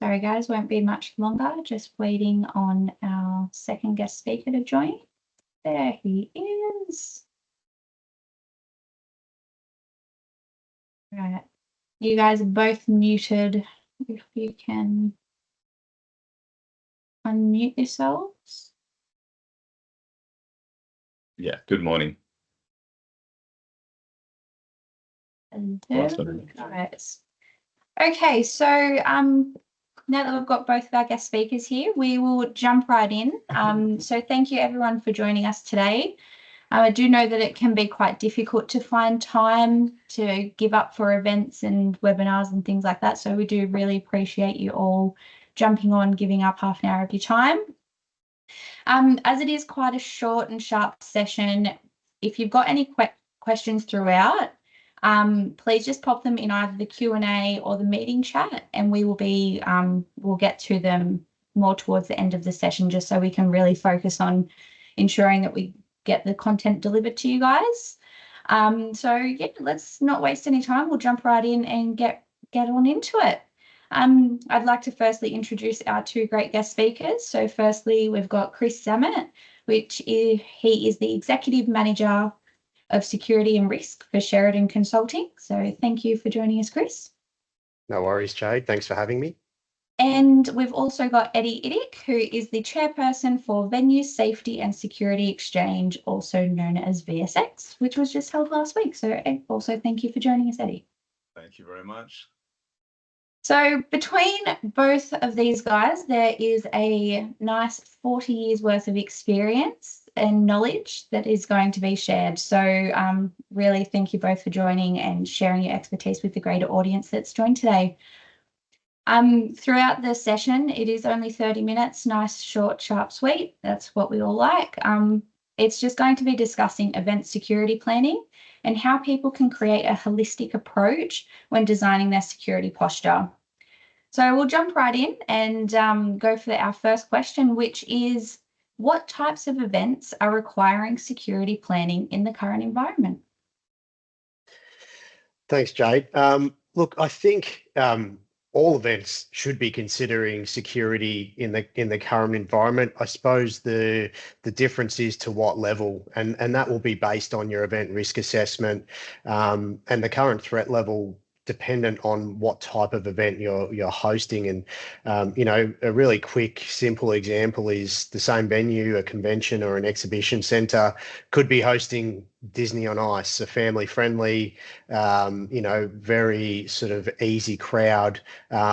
Sorry guys, won't be much longer. Just waiting on our second guest speaker to join. There he is. Right. You guys are both muted. If you can unmute yourselves. Yeah, good morning. Right. Okay, so now that we've got both of our guest speakers here, we will jump right in. So thank you everyone for joining us today. I do know that it can be quite difficult to find time to give up for events and webinars and things like that. So we do really appreciate you all jumping on, giving up half an hour of your time. As it is quite a short and sharp session, if you've got any questions throughout, please just pop them in either the Q&A or the meeting chat, and we will be we'll get to them more towards the end of the session, just so we can really focus on ensuring that we get the content delivered to you guys. So yeah, let's not waste any time. We'll jump right in and get on into it. I'd like to firstly introduce our two great guest speakers. So firstly, we've got Chris Zammit, he is the Executive Manager of Security and Risk for Sheridan Consulting. So thank you for joining us, Chris. No worries, Jade. Thanks for having me. And we've also got Eddie Iddick, who is the Chairperson for Venue Safety and Security Exchange, also known as VSX, which was just held last week. So also thank you for joining us, Eddie. Thank you very much. So between both of these guys, there is a nice 40 years worth of experience and knowledge that is going to be shared. So really thank you both for joining and sharing your expertise with the greater audience that's joined today. Throughout the session, it is only 30 minutes, nice, short, sharp, sweet. That's what we all like. It's just going to be discussing event security planning and how people can create a holistic approach when designing their security posture. So we'll jump right in and go for our first question, which is, what types of events are requiring security planning in the current environment? Thanks, Jade. Look, I think all events should be considering security in the current environment. I suppose the difference is to what level, and that will be based on your event risk assessment and the current threat level, dependent on what type of event you're hosting. And you know, a really quick, simple example is the same venue, a convention or an exhibition centre, could be hosting Disney on Ice, a family-friendly, you know, very sort of easy crowd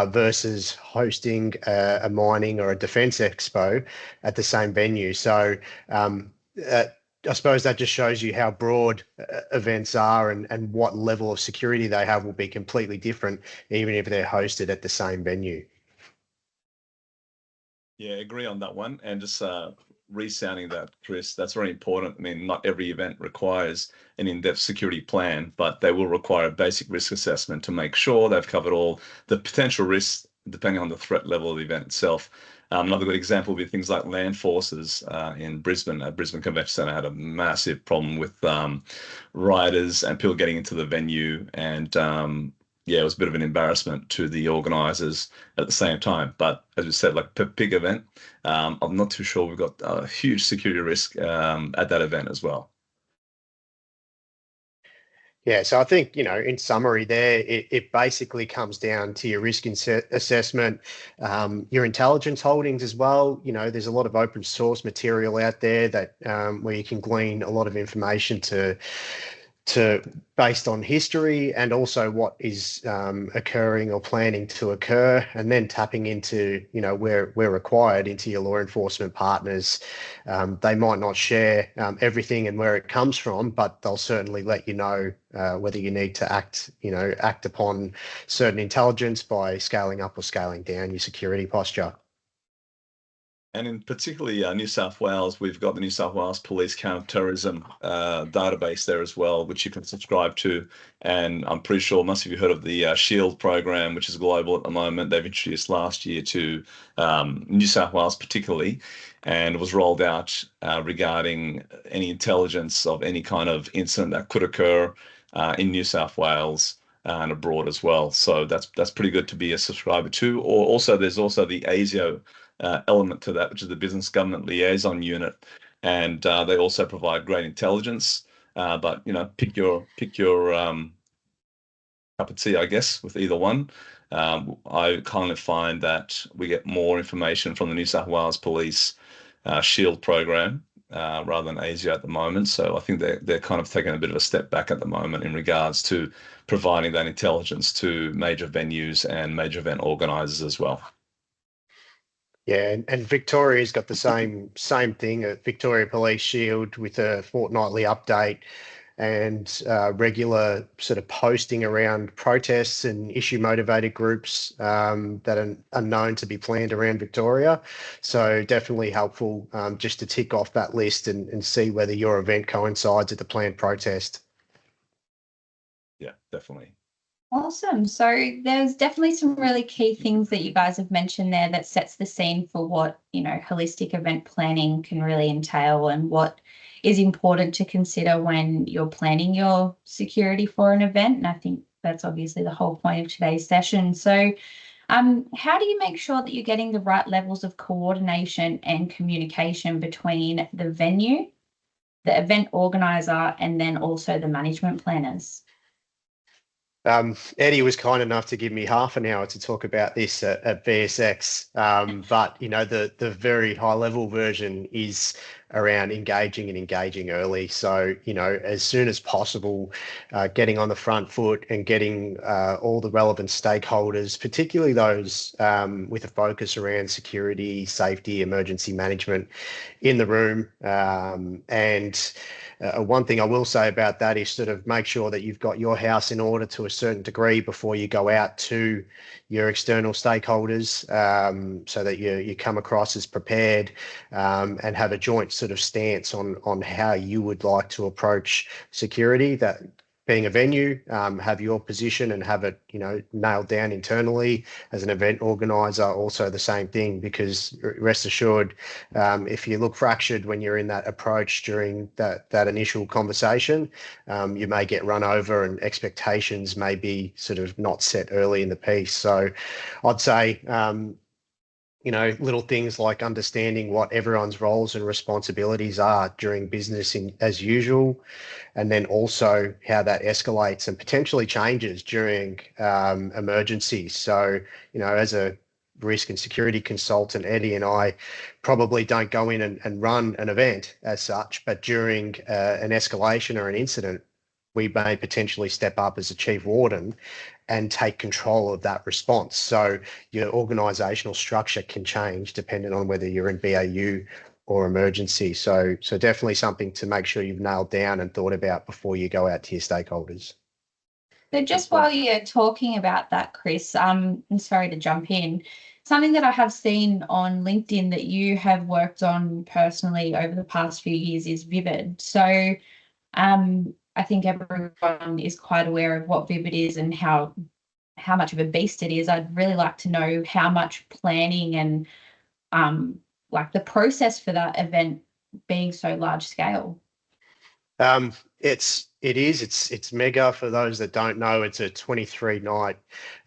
versus hosting a mining or a defence expo at the same venue. So I suppose that just shows you how broad events are, and what level of security they have will be completely different, even if they're hosted at the same venue. Yeah, agree on that one. And just resounding that, Chris, that's very important. I mean, not every event requires an in-depth security plan, but they will require a basic risk assessment to make sure they've covered all the potential risks depending on the threat level of the event itself. Another good example would be things like land forces in Brisbane. Brisbane Convention Centre had a massive problem with rioters and people getting into the venue, and yeah, it was a bit of an embarrassment to the organisers at the same time. But as we said, like big event, I'm not too sure we've got a huge security risk at that event as well. Yeah, so I think, you know, in summary there, it basically comes down to your risk assessment, your intelligence holdings as well. You know, there's a lot of open source material out there that where you can glean a lot of information to based on history, and also what is occurring or planning to occur, and then tapping into, you know, where required, into your law enforcement partners. They might not share everything and where it comes from, but they'll certainly let you know whether you need to act upon certain intelligence by scaling up or scaling down your security posture. And in particularly New South Wales, we've got the New South Wales Police Counter-Terrorism database there as well, which you can subscribe to. And I'm pretty sure most of you heard of the SHIELD program, which is global at the moment. They've introduced last year to New South Wales particularly, and was rolled out regarding any intelligence of any kind of incident that could occur in New South Wales. and abroad as well. So that's pretty good to be a subscriber to. Or also there's also the ASIO element to that, which is the Business Government Liaison Unit, and they also provide great intelligence. But pick your cup of tea, I guess, with either one. I kind of find that we get more information from the New South Wales Police Shield program rather than ASIO at the moment. So I think they're kind of taking a bit of a step back at the moment in regards to providing that intelligence to major venues and major event organisers as well. Yeah, and Victoria's got the same thing, a Victoria Police Shield with a fortnightly update and regular sort of posting around protests and issue motivated groups that are known to be planned around Victoria. So definitely helpful just to tick off that list and see whether your event coincides with the planned protest. Yeah, definitely. Awesome. So there's definitely some really key things that you guys have mentioned there that sets the scene for what, holistic event planning can really entail and what is important to consider when you're planning your security for an event. And I think that's obviously the whole point of today's session. So how do you make sure that you're getting the right levels of coordination and communication between the venue, the event organizer, and then also the management planners? Eddie was kind enough to give me half an hour to talk about this at VSX, but the very high level version is around engaging early. So as soon as possible, getting on the front foot and getting all the relevant stakeholders, particularly those with a focus around security, safety, emergency management, in the room. And one thing I will say about that is sort of make sure that you've got your house in order to a certain degree before you go out to your external stakeholders, so that you come across as prepared, and have a joint sort of stance on how you would like to approach security. That being a venue, have your position and have it, nailed down internally. As an event organizer, also the same thing, because rest assured, if you look fractured when you're in that approach during that initial conversation, you may get run over and expectations may be sort of not set early in the piece. So I'd say, little things like understanding what everyone's roles and responsibilities are during business as usual, and then also how that escalates and potentially changes during emergencies. So, as a risk and security consultant, Eddie and I probably don't go in and run an event as such, but during an escalation or an incident, we may potentially step up as a chief warden and take control of that response. So your organizational structure can change depending on whether you're in BAU or emergency. So definitely something to make sure you've nailed down and thought about before you go out to your stakeholders. So just while you're talking about that, Chris, I'm sorry to jump in. Something that I have seen on LinkedIn that you have worked on personally over the past few years is Vivid. So I think everyone is quite aware of what Vivid is and how much of a beast it is. I'd really like to know how much planning and like the process for that event being so large scale. It's mega. For those that don't know, it's a 23-night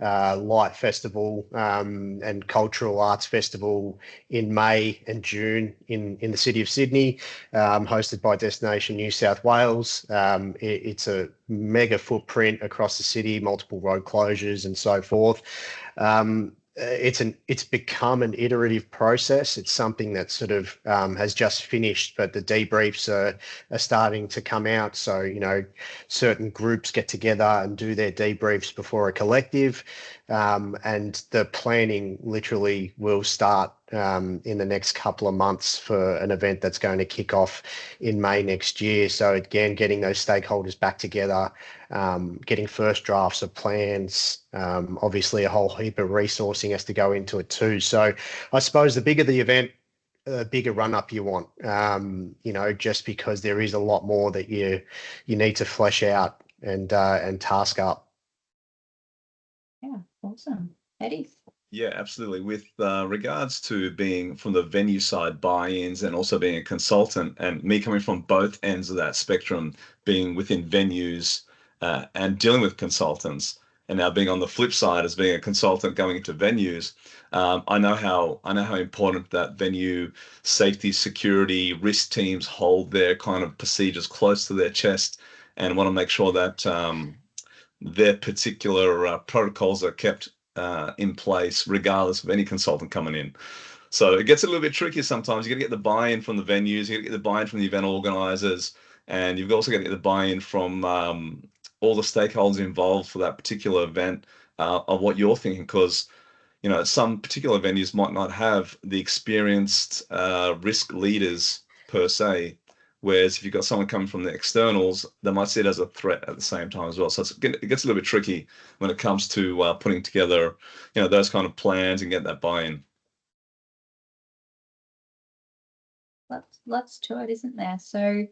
light festival and cultural arts festival in May and June in the city of Sydney, hosted by Destination New South Wales. It's a mega footprint across the city, multiple road closures and so forth. It's become an iterative process. It's something that sort of has just finished, but the debriefs are starting to come out. So, certain groups get together and do their debriefs before a collective, and the planning literally will start in the next couple of months for an event that's going to kick off in May next year. So again, getting those stakeholders back together, getting first drafts of plans, obviously a whole heap of resourcing has to go into it too. So I suppose the bigger the event, the bigger run up you want, just because there is a lot more that you need to flesh out and task up. Yeah, awesome. Eddie? Yeah, absolutely. With regards to being from the venue side buy-ins and also being a consultant, and me coming from both ends of that spectrum, being within venues and dealing with consultants, And now being on the flip side as being a consultant going into venues, I know how important that venue safety, security, risk teams hold their kind of procedures close to their chest and want to make sure that their particular protocols are kept in place regardless of any consultant coming in. So it gets a little bit tricky sometimes. You got to get the buy-in from the venues, you got to get the buy-in from the event organizers, and you've also got to get the buy-in from all the stakeholders involved for that particular event of what you're thinking. Because some particular venues might not have the experienced risk leaders per se. Whereas if you've got someone coming from the externals, they might see it as a threat at the same time as well. So it gets a little bit tricky when it comes to putting together, those kind of plans and get that buy-in. Lots to it, isn't there? So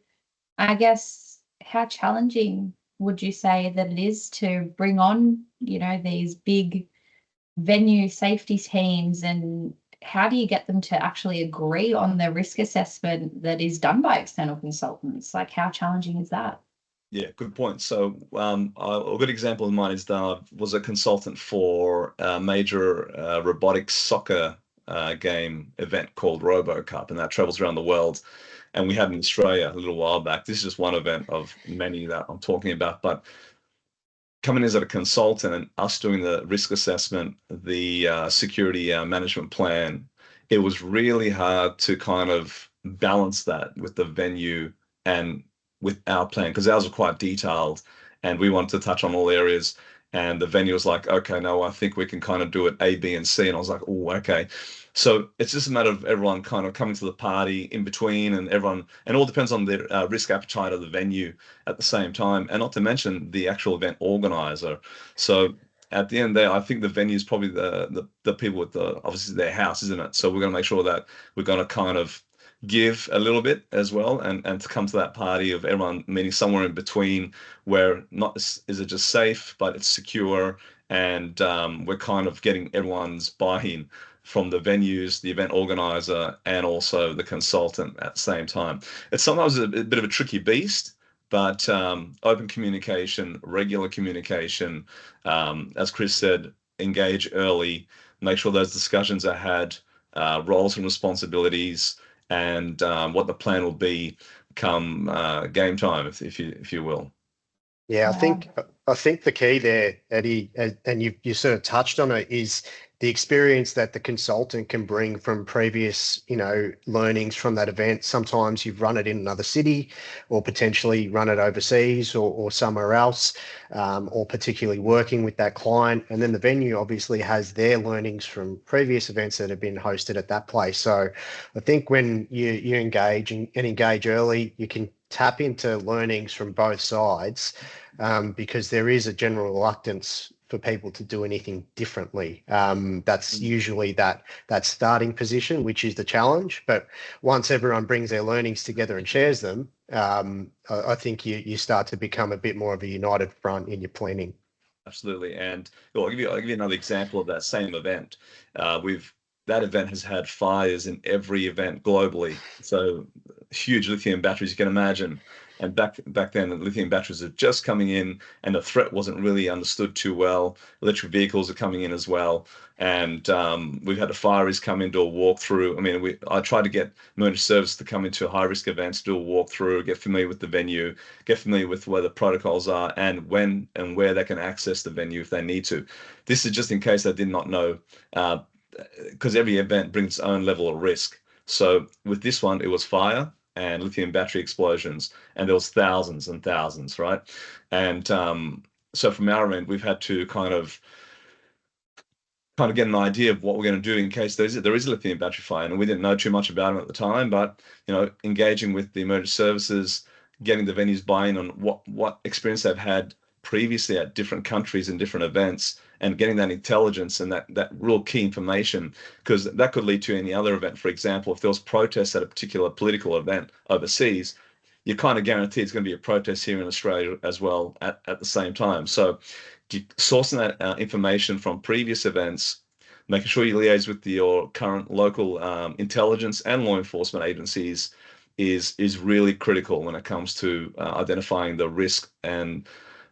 I guess how challenging would you say that it is to bring on, these big venue safety teams, and how do you get them to actually agree on the risk assessment that is done by external consultants? Like, how challenging is that? Yeah, good point. So, a good example of mine is that I was a consultant for a major robotics soccer game event called RoboCup, and that travels around the world. And we had in Australia a little while back. This is just one event of many that I'm talking about, but coming in as a consultant and us doing the risk assessment, the security management plan, it was really hard to kind of balance that with the venue and with our plan because ours were quite detailed and we wanted to touch on all areas. And the venue was like, okay, no, I think we can kind of do it A, B, and C. And I was like, oh, okay. So it's just a matter of everyone kind of coming to the party in between and everyone, and all depends on the risk appetite of the venue at the same time, and not to mention the actual event organizer. So at the end there, I think the venue is probably the people with the obviously their house, isn't it? So we're going to make sure that we're going to kind of give a little bit as well, and to come to that party of everyone meeting somewhere in between, where not is it just safe, but it's secure, and we're kind of getting everyone's buy-in from the venues, the event organizer, and also the consultant at the same time. It's sometimes a bit of a tricky beast, but open communication, regular communication, as Chris said, engage early, make sure those discussions are had, roles and responsibilities, and what the plan will be come game time, if you will. Yeah, Wow. I think the key there, Eddie, and you sort of touched on it, is the experience that the consultant can bring from previous, learnings from that event. Sometimes you've run it in another city, or potentially run it overseas or somewhere else, or particularly working with that client. And then the venue obviously has their learnings from previous events that have been hosted at that place. So I think when you engage and engage early, you can tap into learnings from both sides, because there is a general reluctance for people to do anything differently. That's usually that starting position, which is the challenge. But once everyone brings their learnings together and shares them, I think you start to become a bit more of a united front in your planning. Absolutely. And well, I'll give you another example of that same event. That event has had fires in every event globally. So huge lithium batteries you can imagine. And back then, the lithium batteries are just coming in, and the threat wasn't really understood too well. Electric vehicles are coming in as well, and we've had the fireys come into a walkthrough. I mean, I tried to get emergency service to come into high risk events, do a walkthrough, get familiar with the venue, get familiar with where the protocols are, and when and where they can access the venue if they need to. This is just in case they did not know, because every event brings its own level of risk. So with this one, it was fire and lithium battery explosions, and there was thousands and thousands, right? And so from our end, we've had to kind of get an idea of what we're going to do in case there is a lithium battery fire. And we didn't know too much about it at the time, but engaging with the emergency services, getting the venues buy-in on what experience they've had previously at different countries and different events, and getting that intelligence and that real key information, because that could lead to any other event. For example, if there was protests at a particular political event overseas, you kind of guarantee it's going to be a protest here in Australia as well at the same time. So sourcing that information from previous events, making sure you liaise with your current local intelligence and law enforcement agencies is really critical when it comes to identifying the risk and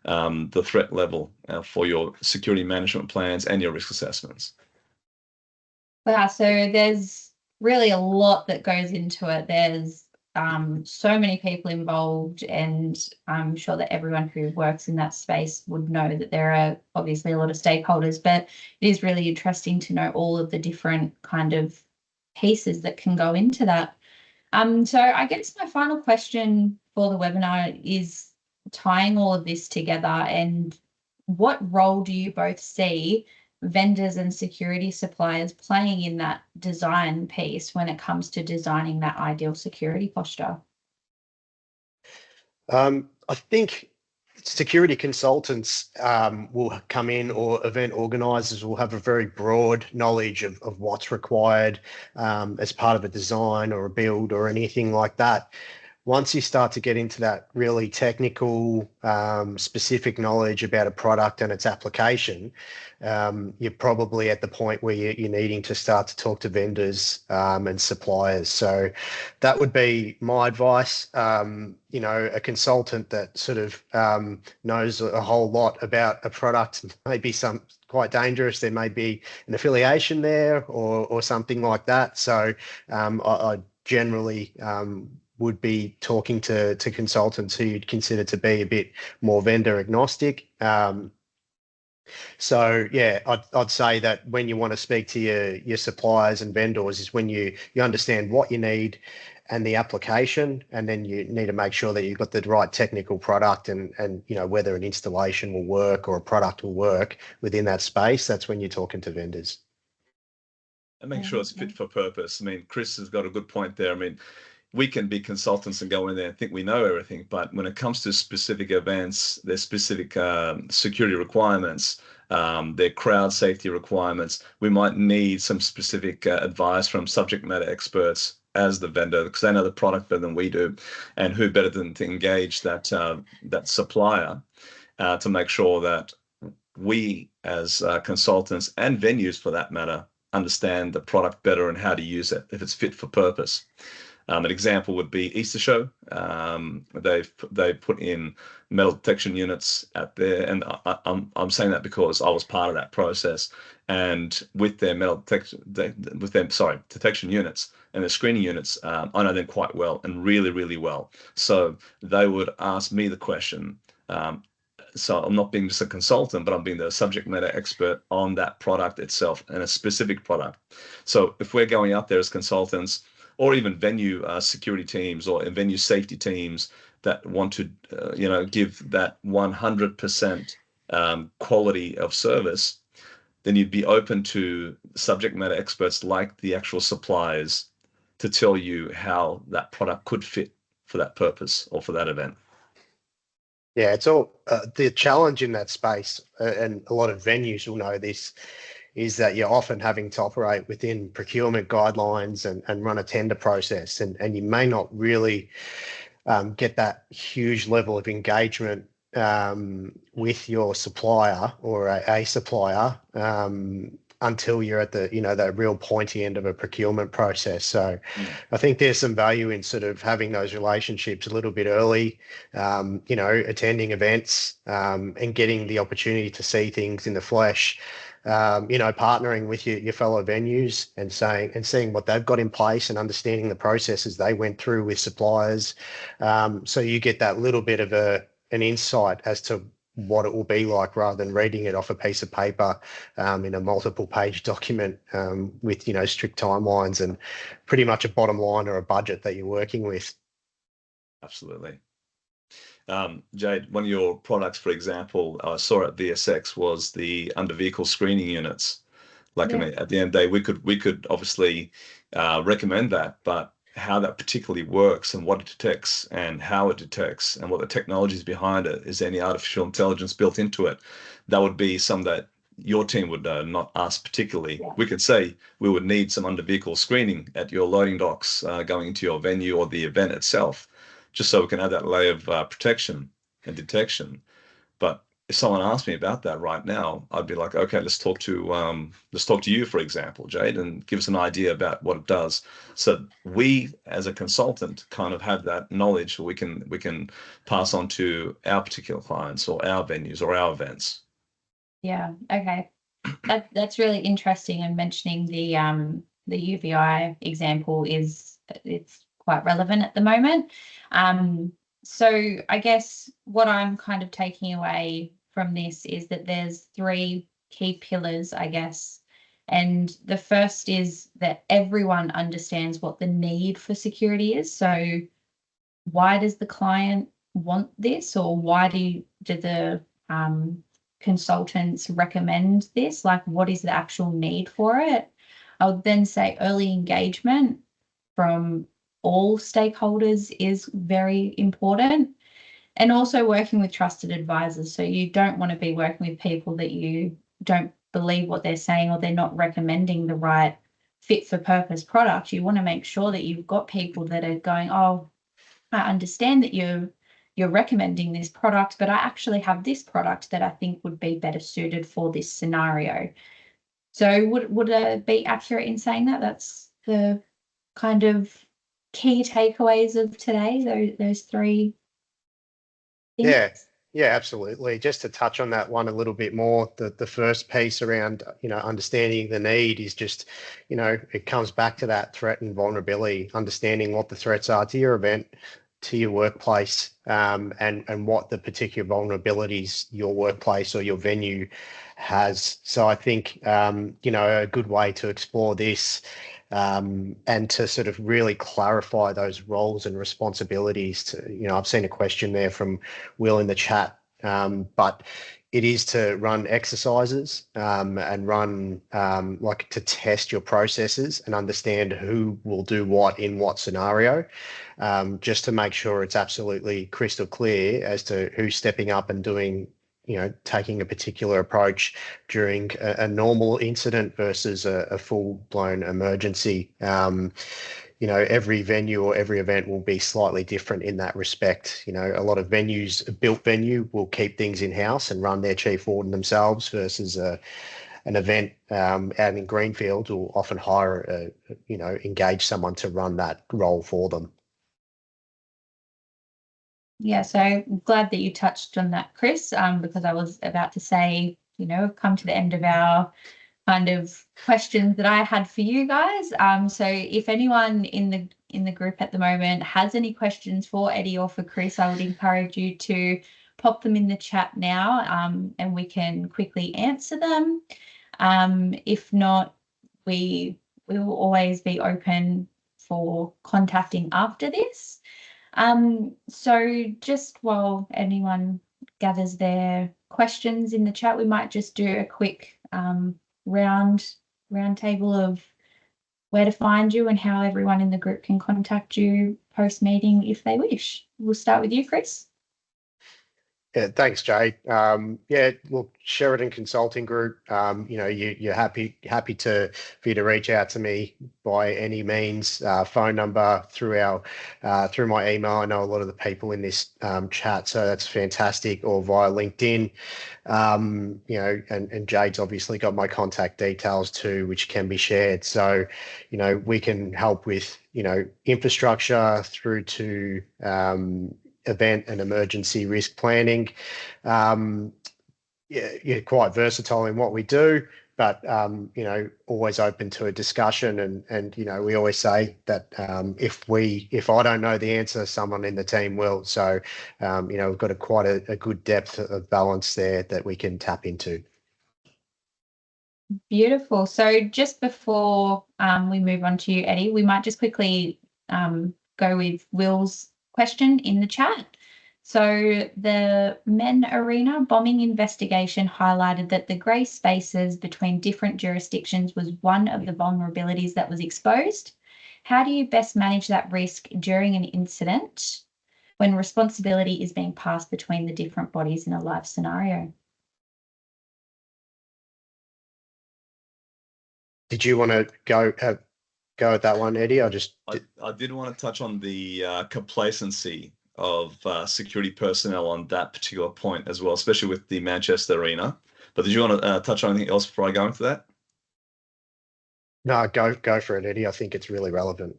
the threat level for your security management plans and your risk assessments. Wow, so there's really a lot that goes into it. There's so many people involved, and I'm sure that everyone who works in that space would know that there are obviously a lot of stakeholders, but it is really interesting to know all of the different kind of pieces that can go into that. So I guess my final question for the webinar is tying all of this together, and what role do you both see vendors and security suppliers playing in that design piece when it comes to designing that ideal security posture? I think security consultants will come in, or event organisers will have a very broad knowledge of what's required as part of a design or a build or anything like that. Once you start to get into that really technical, specific knowledge about a product and its application, you're probably at the point where you're needing to start to talk to vendors and suppliers. So that would be my advice. A consultant that sort of knows a whole lot about a product may be some quite dangerous. There may be an affiliation there or something like that. So I generally would be talking to consultants who you'd consider to be a bit more vendor agnostic. So yeah, I'd say that when you want to speak to your suppliers and vendors is when you understand what you need and the application, and then you need to make sure that you've got the right technical product and whether an installation will work or a product will work within that space. That's when you're talking to vendors. And make sure it's fit for purpose. I mean, Chris has got a good point there. I mean, we can be consultants and go in there and think we know everything, but when it comes to specific events, there's specific security requirements, their crowd safety requirements, we might need some specific advice from subject matter experts as the vendor, because they know the product better than we do, and who better than to engage that supplier to make sure that we as consultants and venues for that matter understand the product better and how to use it if it's fit for purpose. An example would be Easter Show. They've put in metal detection units out there, and I'm saying that because I was part of that process. And with their detection units and their screening units, I know them quite well and really, really well. So they would ask me the question. So I'm not being just a consultant, but I'm being the subject matter expert on that product itself and a specific product. So if we're going out there as consultants, or even venue security teams or venue safety teams that want to, give that 100% quality of service, then you'd be open to subject matter experts like the actual suppliers to tell you how that product could fit for that purpose or for that event. Yeah, it's all the challenge in that space, and a lot of venues will know this, is that you're often having to operate within procurement guidelines and run a tender process, and you may not really get that huge level of engagement with your supplier or a supplier until you're at the that real pointy end of a procurement process. So I think there's some value in sort of having those relationships a little bit early, attending events and getting the opportunity to see things in the flesh. Partnering with your fellow venues and seeing what they've got in place and understanding the processes they went through with suppliers. So you get that little bit of an insight as to what it will be like, rather than reading it off a piece of paper in a multiple page document with, strict timelines and pretty much a bottom line or a budget that you're working with. Absolutely. Jade, one of your products, for example, I saw at VSX was the under vehicle screening units. Like, I mean, at the end of the day, we could obviously recommend that, but how that particularly works and what it detects and how it detects and what the technology is behind it, is any artificial intelligence built into it? That would be some that your team would know, not us particularly. We could say we would need some under vehicle screening at your loading docks going into your venue or the event itself, just so we can add that layer of protection and detection. But if someone asked me about that right now, I'd be like, okay, let's talk to you, for example, Jade, and give us an idea about what it does. So we, as a consultant, kind of have that knowledge we can pass on to our particular clients or our venues or our events. Yeah. Okay. That's really interesting. And mentioning the UVI example it's quite relevant at the moment. So I guess what I'm kind of taking away from this is that there's three key pillars, I guess. And the first is that everyone understands what the need for security is. So why does the client want this, or why do the consultants recommend this? Like, what is the actual need for it? I would then say early engagement from all stakeholders is very important, and also working with trusted advisors. So you don't want to be working with people that you don't believe what they're saying, or they're not recommending the right fit for purpose product. You want to make sure that you've got people that are going, oh, I understand that you're recommending this product, but I actually have this product that I think would be better suited for this scenario. So would it be accurate in saying that that's the kind of key takeaways of today, those three things? Yeah, yeah, absolutely. Just to touch on that one a little bit more, the first piece around, understanding the need is just, it comes back to that threat and vulnerability, understanding what the threats are to your event, to your workplace, and what the particular vulnerabilities your workplace or your venue has. So I think, a good way to explore this, and to sort of really clarify those roles and responsibilities to, I've seen a question there from Will in the chat, but it is to run exercises, and run, like, to test your processes and understand who will do what in what scenario, just to make sure it's absolutely crystal clear as to who's stepping up and doing, taking a particular approach during a normal incident versus a full-blown emergency. Every venue or every event will be slightly different in that respect. A lot of venues, a built venue, will keep things in-house and run their chief warden themselves, versus an event out in Greenfield will often hire, engage someone to run that role for them. Yeah, so I'm glad that you touched on that, Chris, because I was about to say, we've come to the end of our kind of questions that I had for you guys. So if anyone in the group at the moment has any questions for Eddie or for Chris, I would encourage you to pop them in the chat now, and we can quickly answer them. If not, we will always be open for contacting after this. So just while anyone gathers their questions in the chat, we might just do a quick round table of where to find you and how everyone in the group can contact you post meeting if they wish. We'll start with you, Chris. Yeah, thanks, Jay. Look, Sheridan Consulting Group. You're happy for you to reach out to me by any means. Phone number through my email. I know a lot of the people in this chat, so that's fantastic. Or via LinkedIn. And Jade's obviously got my contact details too, which can be shared. So, we can help with infrastructure through to event and emergency risk planning. You're quite versatile in what we do, but always open to a discussion. And we always say that if I don't know the answer, someone in the team will. So we've got quite a good depth of balance there that we can tap into. Beautiful. So just before we move on to you, Eddie, we might just quickly go with Will's question in the chat. So the Men Arena bombing investigation highlighted that the grey spaces between different jurisdictions was one of the vulnerabilities that was exposed. How do you best manage that risk during an incident when responsibility is being passed between the different bodies in a live scenario? Did you want to go at that one, Eddie? I did want to touch on the complacency of security personnel on that particular point as well, especially with the Manchester Arena. But did you want to touch on anything else before I go into that? No, go for it, Eddie. I think it's really relevant.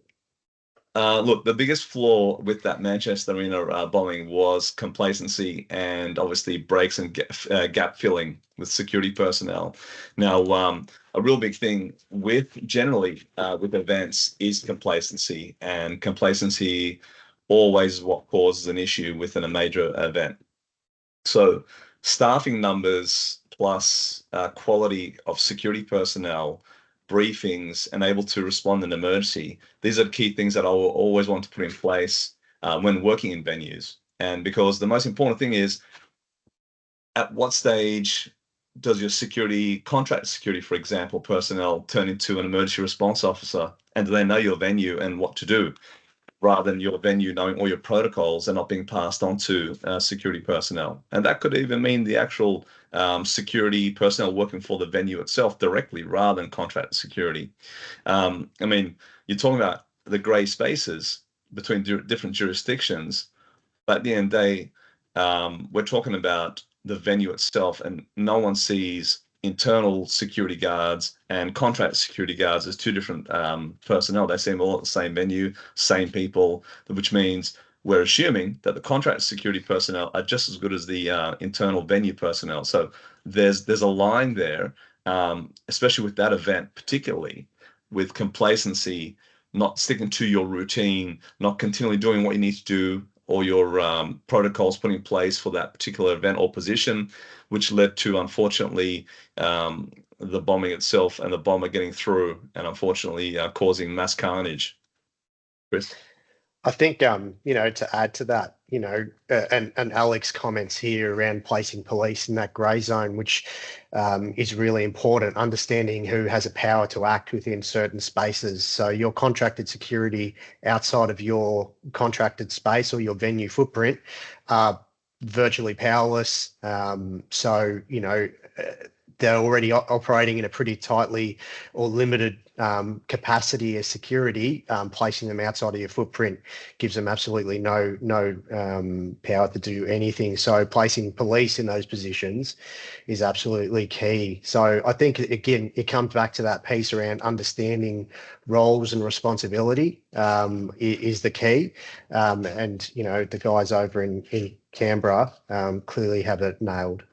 Look, the biggest flaw with that Manchester Arena bombing was complacency and obviously breaks and gap filling with security personnel. Now, a real big thing with generally with events is complacency, and complacency always is what causes an issue within a major event. So, staffing numbers plus quality of security personnel, briefings, and able to respond in emergency. These are key things that I will always want to put in place when working in venues. And because the most important thing is at what stage does your contract security, for example, personnel turn into an emergency response officer? And do they know your venue and what to do? Rather than your venue knowing all your protocols and not being passed on to security personnel. And that could even mean the actual security personnel working for the venue itself directly rather than contract security. I mean, you're talking about the gray spaces between different jurisdictions, but at the end of the day, we're talking about the venue itself, and no one sees internal security guards and contract security guards as two different personnel. They seem all at the same venue, same people, which means we're assuming that the contract security personnel are just as good as the internal venue personnel. So there's a line there, especially with that event, particularly with complacency, not sticking to your routine, not continually doing what you need to do, or your protocols put in place for that particular event or position, which led to, unfortunately, the bombing itself and the bomber getting through and unfortunately causing mass carnage. Chris? I think, to add to that, and Alex comments here around placing police in that grey zone, which is really important, understanding who has a power to act within certain spaces. So your contracted security outside of your contracted space or your venue footprint are virtually powerless. They're already operating in a pretty tightly or limited capacity as security. Placing them outside of your footprint gives them absolutely no power to do anything. So placing police in those positions is absolutely key. So I think, again, it comes back to that piece around understanding roles and responsibility is the key. The guys over in Canberra clearly have it nailed.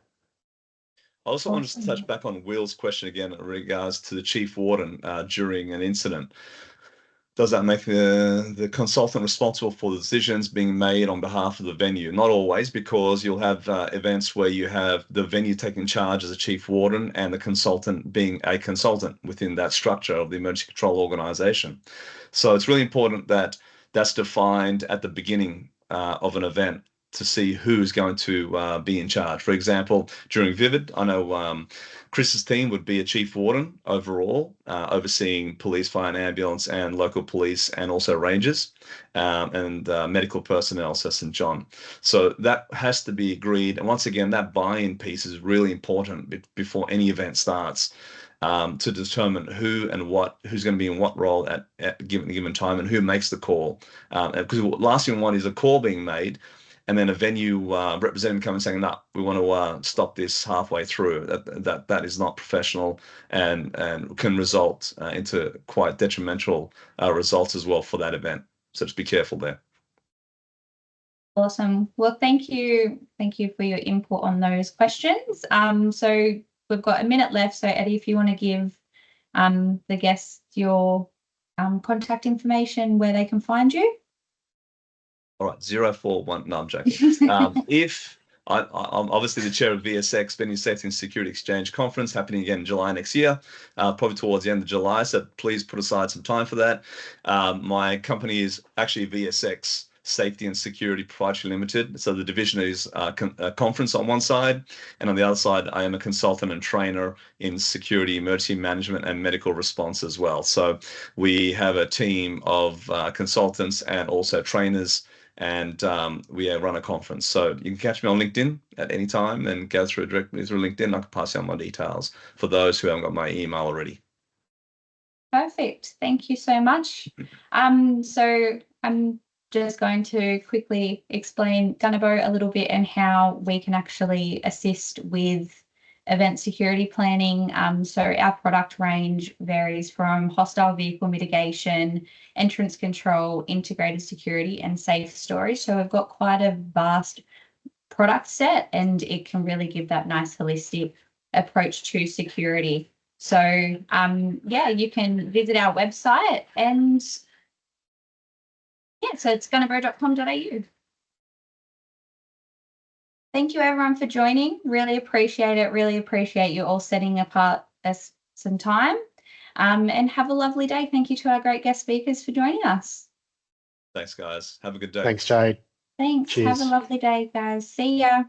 I also want to touch back on Will's question again in regards to the chief warden during an incident. Does that make the consultant responsible for the decisions being made on behalf of the venue? Not always, because you'll have events where you have the venue taking charge as a chief warden and the consultant being a consultant within that structure of the emergency control organization. So it's really important that that's defined at the beginning of an event to see who's going to be in charge. For example, during Vivid, I know Chris's team would be a chief warden overall, overseeing police, fire and ambulance and local police and also rangers and medical personnel, so St. John. So that has to be agreed. And once again, that buy-in piece is really important before any event starts. To determine who and who's going to be in what role at a given time and who makes the call. Because the last thing we want is a call being made and then a venue representative coming saying, "No, we want to stop this halfway through." That is not professional and can result into quite detrimental results as well for that event. So just be careful there. Awesome. Well, thank you for your input on those questions. So we've got a minute left. So Eddie, if you want to give the guests your contact information, where they can find you. All right, 041. No, I'm joking. If I'm obviously the chair of VSX, Venue Safety and Security Exchange Conference, happening again in July next year, probably towards the end of July. So please put aside some time for that. My company is actually VSX Safety and Security Proprietary Limited. So the division is a conference on one side, and on the other side, I am a consultant and trainer in security, emergency management, and medical response as well. So we have a team of consultants and also trainers, and we run a conference. So you can catch me on LinkedIn at any time and go directly through LinkedIn. I can pass you on my details for those who haven't got my email already. Perfect. Thank you so much. So I'm just going to quickly explain Gunnebo a little bit and how we can actually assist with event security planning. So our product range varies from hostile vehicle mitigation, entrance control, integrated security, and safe storage. So we've got quite a vast product set, and it can really give that nice holistic approach to security. So yeah, you can visit our website, and yeah, so it's gunnebo.com.au. Thank you everyone for joining. Really appreciate it. Really appreciate you all setting apart some time. And have a lovely day. Thank you to our great guest speakers for joining us. Thanks, guys. Have a good day. Thanks, Jade. Thanks. Cheers. Have a lovely day, guys. See ya.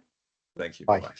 Thank you. Bye. Bye-bye.